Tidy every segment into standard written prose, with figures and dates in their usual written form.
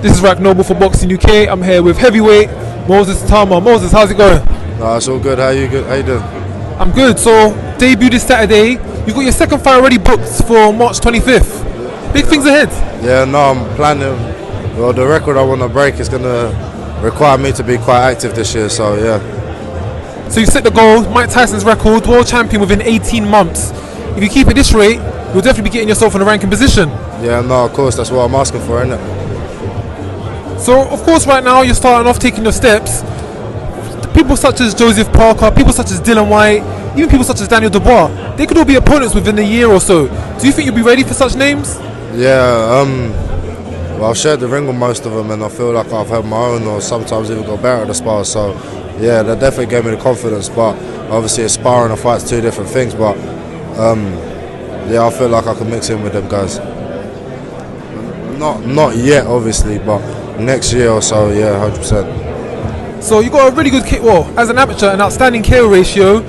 This is Rack Noble for Boxing UK. I'm here with heavyweight Moses Itauma. Moses, how's it going? It's all good. How you doing? I'm good. So, debut this Saturday. You've got your second fight already booked for March 25th. Big things ahead. Yeah, no, I'm planning. Well, the record I want to break is going to require me to be quite active this year, so yeah. So you've set the goal, Mike Tyson's record, world champion within 18 months. If you keep at this rate, you'll definitely be getting yourself in a ranking position. Yeah, no, of course, that's what I'm asking for, isn't it? So, of course, right now you're starting off taking your steps. People such as Joseph Parker, people such as Dillian Whyte, even people such as Daniel Dubois, they could all be opponents within a year or so. Do you think you'll be ready for such names? Yeah, well, I've shared the ring with most of them, and I feel like I've held my own, or sometimes even got better at the spars. So, yeah, that definitely gave me the confidence. But obviously, a spar and a fight's two different things. But yeah, I feel like I can mix in with them guys. Not yet, obviously, but next year or so, yeah, 100%. So you got a really good kick. Well, as an amateur, an outstanding KO ratio.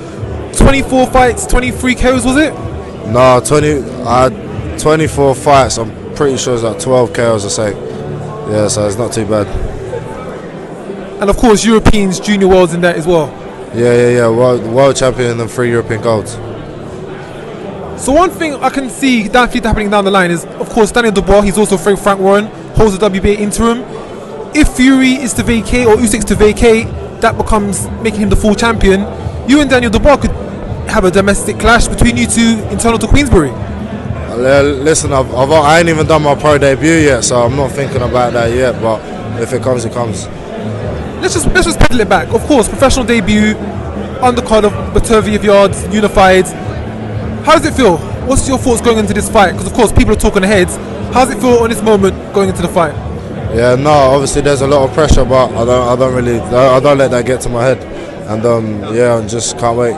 24 fights, 23 KOs, was it? No, 24 fights. I'm pretty sure it's like 12 KOs or so. Yeah, so it's not too bad. And of course, Europeans, junior worlds in that as well. Yeah. World champion and 3 European golds. So one thing I can see definitely happening down the line is, of course, Daniel Dubois. He's also Frank Warren, holds the WBA interim. If Fury is to vacate or Usyk's to vacate, that becomes making him the full champion. You and Daniel Dubois could have a domestic clash between you two internal to Queensbury. Listen, I ain't even done my pro debut yet, so I'm not thinking about that yet. But if it comes, it comes. Let's just pedal it back. Of course, professional debut, undercard of Batervi of Yards, unified. How does it feel? What's your thoughts going into this fight? Because of course, people are talking ahead. How does it feel on this moment going into the fight? Yeah, no, obviously there's a lot of pressure, but I don't let that get to my head, and yeah, I just can't wait.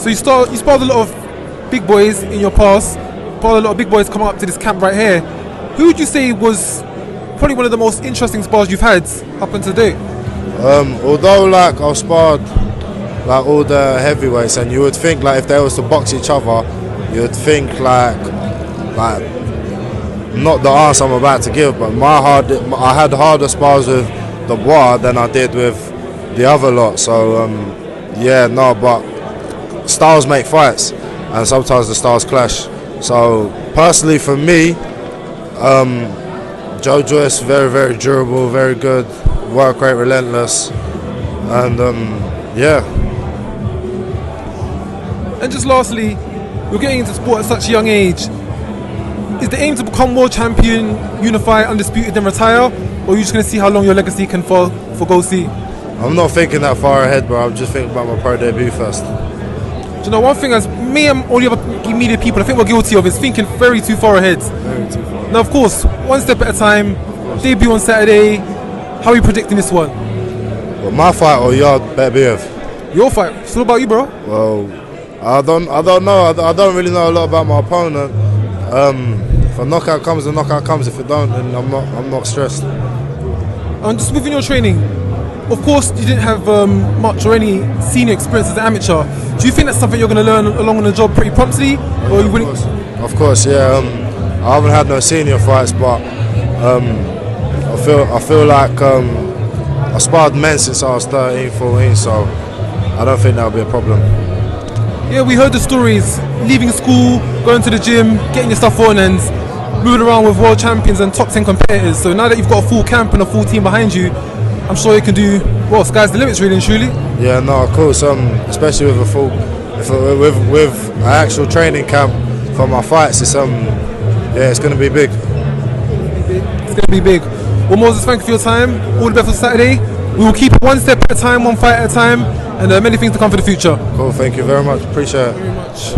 So you sparred a lot of big boys in your past. Sparred a lot of big boys coming up to this camp right here. Who would you say was probably one of the most interesting spars you've had up until today? Although like I've sparred like all the heavyweights, and you would think like if they was to box each other, you would think like not the answer I'm about to give, but I had harder spars with Dubois than I did with the other lot. So yeah, no, but styles make fights, and sometimes the styles clash. So personally, for me, Joe Joyce, very, very durable, very good, work rate, relentless, and yeah. And just lastly, you're getting into sport at such a young age. Is the aim to become world champion, unify, undisputed, then retire? Or are you just going to see how long your legacy can go see? I'm not thinking that far ahead, bro. I'm just thinking about my pro debut first. Do you know, one thing as me and all the other media people, I think we're guilty of, is thinking very too far ahead. Very too far. Now, of course, one step at a time. Debut on Saturday. How are you predicting this one? Well, my fight or your better behave? Your fight. It's all about you, bro. Well, I don't know. I don't really know a lot about my opponent. If a knockout comes, the knockout comes. If it don't, then I'm not stressed. And just within your training, of course, you didn't have much or any senior experience as an amateur. Do you think that's something you're going to learn along on the job pretty promptly? Or are you willing? Of course, yeah. I haven't had no senior fights, but I feel like I sparred men since I was 13, 14, so I don't think that'll be a problem. Yeah, we heard the stories, leaving school, going to the gym, getting your stuff on and moving around with world champions and top 10 competitors. So now that you've got a full camp and a full team behind you, I'm sure you can do, well, sky's the limits really and truly. Yeah, no, of course, especially with with an actual training camp for my fights, it's it's going to be big. It's going to be big. Well, Moses, thank you for your time. All the best for Saturday. We will keep it one step at a time, one fight at a time, and many things to come for the future. Cool, thank you very much. Appreciate it. Very much.